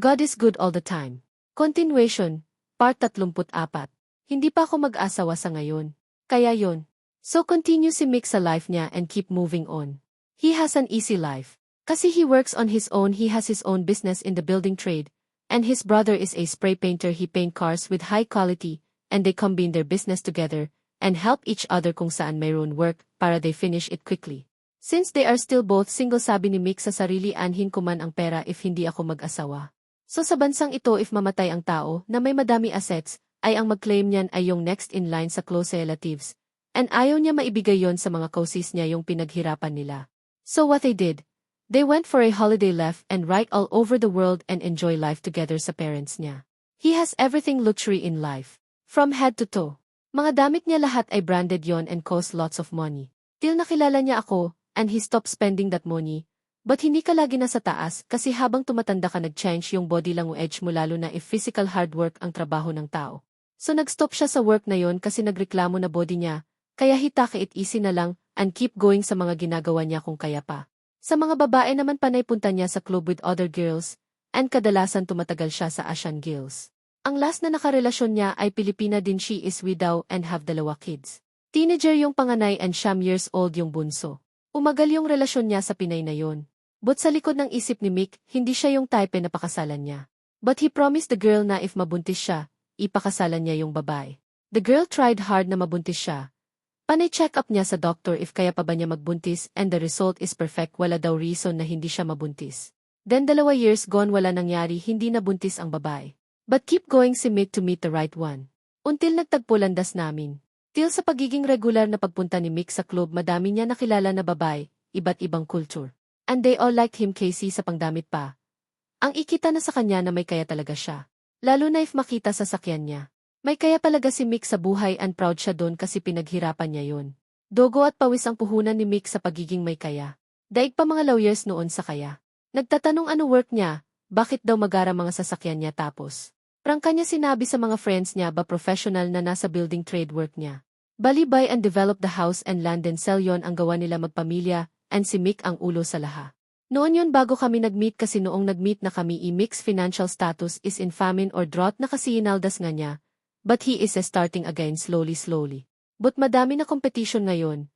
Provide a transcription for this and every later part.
God is good all the time. Continuation, part 34. Hindi pa ako mag-asawa sa ngayon. Kaya yon. So continue si Mick sa life niya and keep moving on. He has an easy life. Kasi he works on his own, he has his own business in the building trade, and his brother is a spray painter, he paint cars with high quality, and they combine their business together, and help each other kung saan mayroon work, para they finish it quickly. Since they are still both single, sabi ni Mick, sa sarili anhin ko man ang pera if hindi ako mag-asawa. So sa bansang ito, if mamatay ang tao na may madami assets, ay ang mag-claim niyan ay yung next in line sa close relatives. And ayaw niya maibigay yon sa mga kausis niya yung pinaghirapan nila. So what they did? They went for a holiday left and right all over the world and enjoy life together sa parents niya. He has everything luxury in life. From head to toe. Mga damit niya lahat ay branded yon and cost lots of money. Till nakilala niya ako, and he stopped spending that money. But hindi ka lagi nasa taas kasi habang tumatanda ka nag-change yung body language mo lalo na if physical hard work ang trabaho ng tao. So nag-stop siya sa work na yon kasi nagreklamo na body niya, kaya he take it easy na lang and keep going sa mga ginagawa niya kung kaya pa. Sa mga babae naman panay punta niya sa club with other girls, and kadalasan tumatagal siya sa Asian girls. Ang last na nakarelasyon niya ay Pilipina din, she is widow and have 2 kids. Teenager yung panganay and 9 years old yung bunso. Umagal yung relasyon niya sa Pinay na yon. But sa likod ng isip ni Mick, hindi siya yung type na pakasalan niya. But he promised the girl na if mabuntis siya, ipakasalan niya yung babae. The girl tried hard na mabuntis siya. Panay check up niya sa doctor if kaya pa ba niya magbuntis and the result is perfect, wala daw reason na hindi siya mabuntis. Then 2 years gone wala nangyari, hindi nabuntis ang babae. But keep going si Mick to meet the right one. Until nagtagpo landas namin. Till sa pagiging regular na pagpunta ni Mick sa club, madami niya nakilala na babae, iba't ibang culture. And they all liked him kasi sa pangdamit pa. Ang ikita na sa kanya na may kaya talaga siya. Lalo na if makita sa sakyan niya. May kaya talaga si Mick sa buhay and proud siya doon kasi pinaghirapan niya yon. Dogo at pawis ang puhunan ni Mick sa pagiging may kaya. Daig pa mga lawyers noon sa kaya. Nagtatanong ano work niya, bakit daw magara mga sasakyan niya tapos. Prangka niya sinabi sa mga friends niya ba professional na nasa building trade work niya. Bali buy and develop the house and land and sell yon ang gawa nila magpamilya, and si Mick ang ulo sa laha. Noon yon bago kami nag-meet kasi noong nag-meet na kami Mick's financial status is in famine or drought na kasi inaldas nga niya, but he is starting again slowly. But madami na competition ngayon.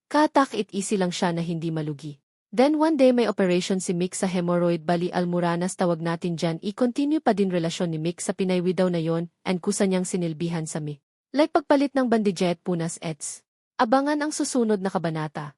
Katak it easy lang siya na hindi malugi. Then one day may operation si Mick sa hemorrhoid, bali almuranas tawag natin dyan, i-continue pa din relasyon ni Mick sa Pinay widow na yon and kusa niyang sinilbihan sa Mick. Like pagpalit ng bandijet punas ets. Abangan ang susunod na kabanata.